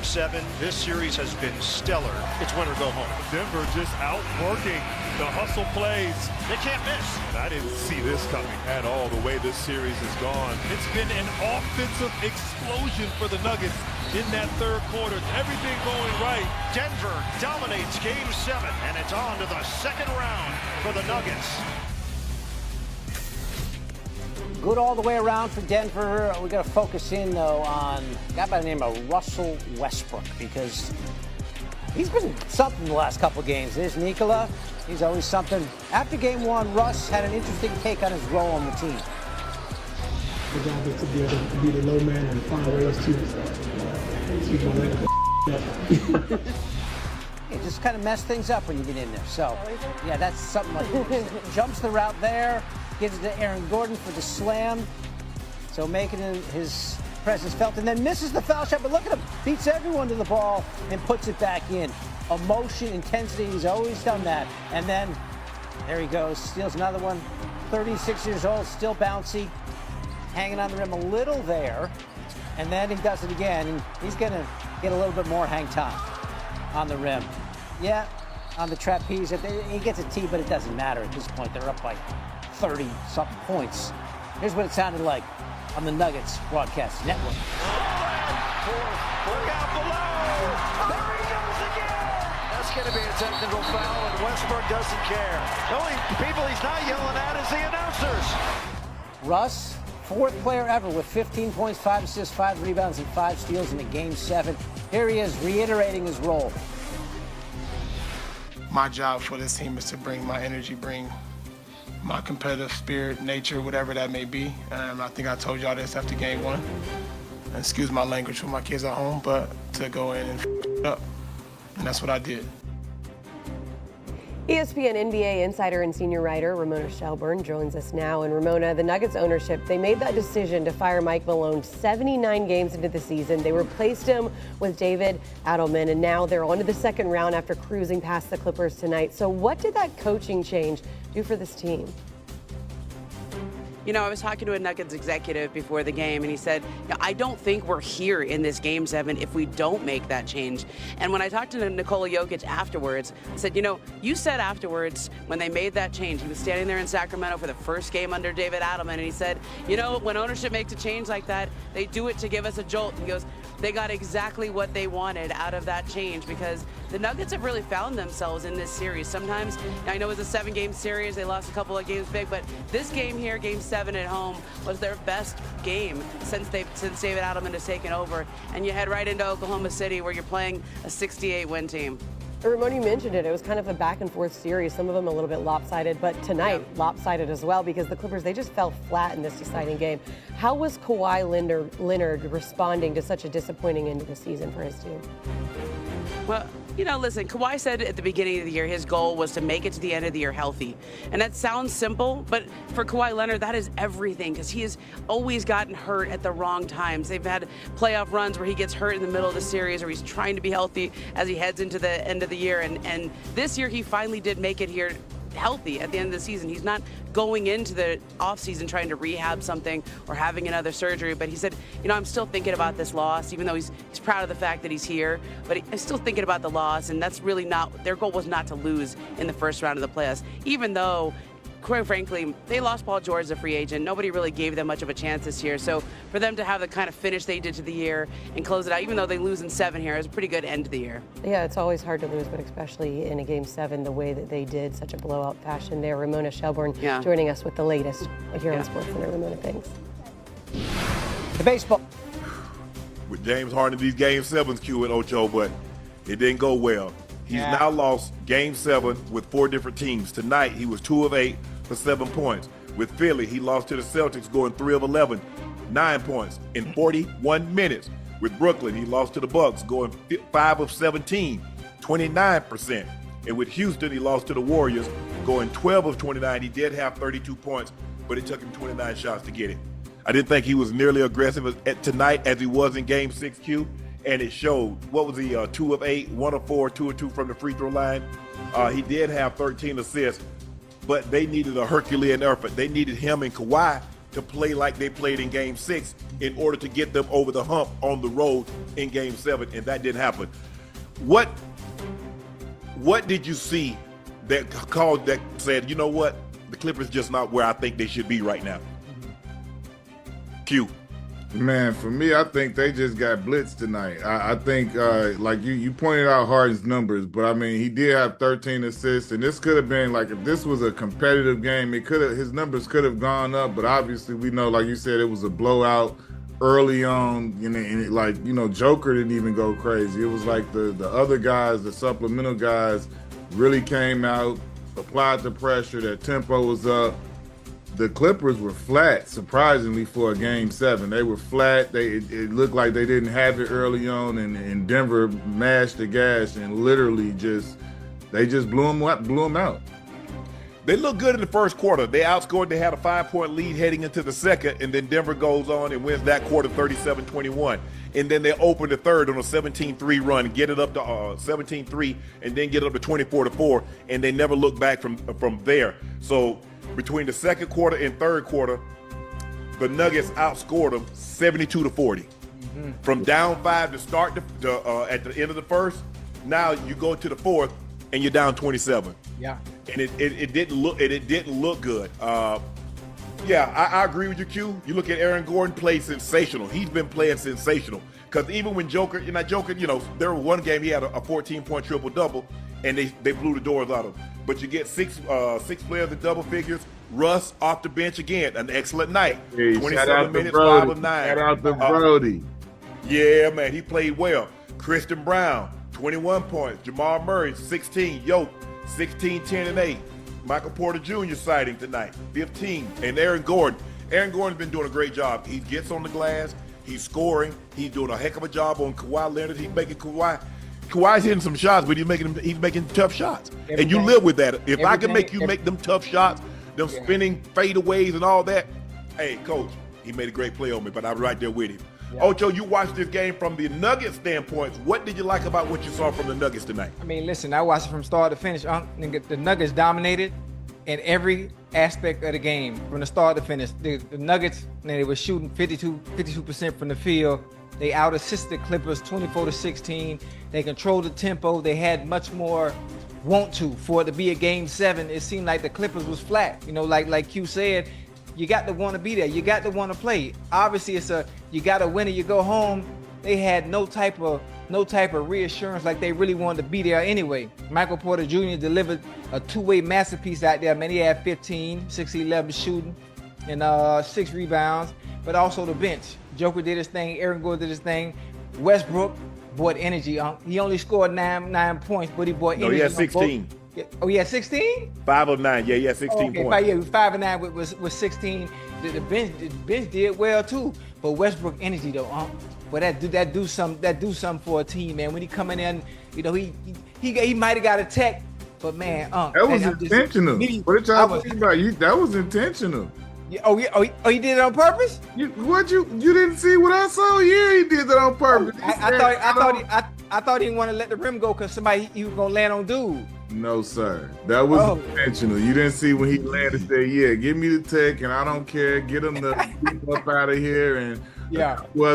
7. This series has been stellar. It's win or go home. Denver just outworking the hustle plays. They can't miss. I didn't see this coming at all, the way this series has gone. It's been an offensive explosion for the Nuggets in that third quarter. Everything going right. Denver dominates Game 7, and it's on to the second round for the Nuggets. Good all the way around for Denver. We got to focus in, though, on a guy by the name of Russell Westbrook, because he's been something the last couple of games. There's Nikola. He's always something. After Game 1, Russ had an interesting take on his role on the team. The job is to be able to be the low man and find ways to keep my leg up. It just kind of mess things up when you get in there. So, yeah, that's something like jumps the route there, gives it to Aaron Gordon for the slam. So making his presence felt, and then misses the foul shot. But look at him, beats everyone to the ball and puts it back in. Emotion, intensity, he's always done that. And then there he goes, steals another one. 36 years old, still bouncy, hanging on the rim a little there. And then he does it again, and he's gonna get a little bit more hang time on the rim. Yeah, on the trapeze. He gets a T, but it doesn't matter at this point. They're up by 30-something points. Here's what it sounded like on the Nuggets Broadcast Network. Look out below! There he goes again! That's going to be a technical foul, and Westbrook doesn't care. The only people he's not yelling at is the announcers. Russ, fourth player ever with 15 points, 5 assists, 5 rebounds, and 5 steals in a Game 7. Here he is, reiterating his role. My job for this team is to bring my energy, bring my competitive spirit, nature, whatever that may be. I think I told y'all this after Game 1. Excuse my language for my kids at home, but to go in and it up. And that's what I did. ESPN NBA insider and senior writer Ramona Shelburne joins us now. And Ramona, the Nuggets ownership, they made that decision to fire Mike Malone 79 games into the season. They replaced him with David Adelman, and now they're on to the second round after cruising past the Clippers tonight. So what did that coaching change do for this team? You know, I was talking to a Nuggets executive before the game, and he said, I don't think we're here in this Game 7 if we don't make that change. And when I talked to Nikola Jokic afterwards, I said, you said afterwards when they made that change, he was standing there in Sacramento for the first game under David Adelman, and he said, when ownership makes a change like that, they do it to give us a jolt. He goes, they got exactly what they wanted out of that change, because the Nuggets have really found themselves in this series. Sometimes, I know it was a 7-game series, they lost a couple of games big, but this game here, Game 7 at home, was their best game since David Adelman has taken over. And you head right into Oklahoma City, where you're playing a 68-win team. Ramon, you mentioned it. It was kind of a back-and-forth series, some of them a little bit lopsided, but tonight, lopsided as well, because the Clippers, they just fell flat in this deciding game. How was Kawhi Leonard responding to such a disappointing end of the season for his team? Well, listen, Kawhi said at the beginning of the year his goal was to make it to the end of the year healthy. And that sounds simple, but for Kawhi Leonard, that is everything, because he has always gotten hurt at the wrong times. They've had playoff runs where he gets hurt in the middle of the series, or he's trying to be healthy as he heads into the end of the year. And this year he finally did make it here healthy at the end of the season. He's not going into the offseason trying to rehab something or having another surgery, but he said, I'm still thinking about this loss, even though he's proud of the fact that he's here, but I'm still thinking about the loss, and that's really not, their goal was not to lose in the first round of the playoffs, even though, quite frankly, they lost Paul George as a free agent. Nobody really gave them much of a chance this year. So for them to have the kind of finish they did to the year and close it out, even though they lose in 7 here, it was a pretty good end to the year. Yeah, it's always hard to lose, but especially in a Game 7, the way that they did, such a blowout fashion there. Ramona Shelburne joining us with the latest here on SportsCenter. Ramona, thanks. The baseball. With James Harden, these Game 7s, Q and Ocho, but it didn't go well. He's now lost Game 7 with 4 different teams. Tonight, he was 2 of 8 for 7 points. With Philly, he lost to the Celtics, going 3 of 11, 9 points in 41 minutes. With Brooklyn, he lost to the Bucks, going 5 of 17, 29%. And with Houston, he lost to the Warriors, going 12 of 29. He did have 32 points, but it took him 29 shots to get it. I didn't think he was nearly aggressive tonight as he was in Game 6, Q. And it showed. What was he, 2 of 8, 1 of 4, 2 of 2 from the free throw line? He did have 13 assists, but they needed a Herculean effort. They needed him and Kawhi to play like they played in Game 6 in order to get them over the hump on the road in Game 7, and that didn't happen. What did you see that said, you know what, the Clippers just not where I think they should be right now? Q. Man, for me, I think they just got blitzed tonight. I think, like you pointed out Harden's numbers, but I mean, he did have 13 assists, and this could have been like, if this was a competitive game, his numbers could have gone up, but obviously we know, like you said, it was a blowout early on, and Joker didn't even go crazy. It was like the other guys, the supplemental guys, really came out, applied the pressure, their tempo was up. The Clippers were flat, surprisingly, for a Game 7. They were flat. It looked like they didn't have it early on, and Denver mashed the gas and literally they just blew them out. They looked good in the first quarter. They outscored. They had a 5-point lead heading into the second, and then Denver goes on and wins that quarter 37-21. And then they open the third on a 17-3 run, get it up to 17-3, and then get it up to 24-4, and they never look back from there. So between the second quarter and third quarter, the Nuggets outscored them 72-40. Mm-hmm. From down 5 to start at the end of the first, now you go to the fourth and you're down 27. Yeah. And it didn't look good. I agree with you, Q. You look at Aaron Gordon, played sensational. He's been playing sensational. Because even when Joker, there was one game he had a 14-point triple-double, and they blew the doors out of him. But you get six players in double figures. Russ off the bench again, an excellent night. Hey, 27 minutes, 5 of 9. Shout out to Brody. Yeah, man, he played well. Christian Brown, 21 points. Jamal Murray, 16. Yoke, 16, 10, and 8. Michael Porter Jr. sighting tonight, 15. And Aaron Gordon. Aaron Gordon's been doing a great job. He gets on the glass. He's scoring. He's doing a heck of a job on Kawhi Leonard. He's making Kawhi's hitting some shots, but he's making tough shots. And you live with that. If I can make you make them tough shots, them spinning fadeaways and all that, hey, coach, he made a great play on me, but I'm right there with him. Yeah. Ocho, you watched this game from the Nuggets standpoint. What did you like about what you saw from the Nuggets tonight? I mean, listen, I watched it from start to finish. The Nuggets dominated in every aspect of the game, from the start to finish. The Nuggets, they were shooting 52% from the field. They out-assisted Clippers 24-16. They controlled the tempo. They had much more want to for it to be a Game 7. It seemed like the Clippers was flat. Like Q said, you got to want to be there. You got to want to play. Obviously, you got to win or you go home. They had no type of reassurance, like they really wanted to be there anyway. Michael Porter Jr. delivered a two-way masterpiece out there. Man, he had 15, 6-11 shooting, and 6 rebounds, but also the bench. Joker did his thing. Aaron Gordon did his thing. Westbrook brought energy. He only scored 9 points, but he brought energy. No, he had 16. Oh, he had 16? 5 of 9. Yeah, he had 16 points. Yeah, 5 of 9 was 16. The bench did well too. But Westbrook energy though, but that do something for a team, man. When he coming in, he might have got a tech, but man, that was intentional. What y'all talking about? That was intentional. Yeah, oh, he did it on purpose? You didn't see what I saw? Yeah, he did it on purpose. I thought he didn't want to let the rim go because he was gonna land on dude. No, sir. That was intentional. You didn't see when he landed, said, yeah, give me the tech and I don't care. Get him the up out of here and well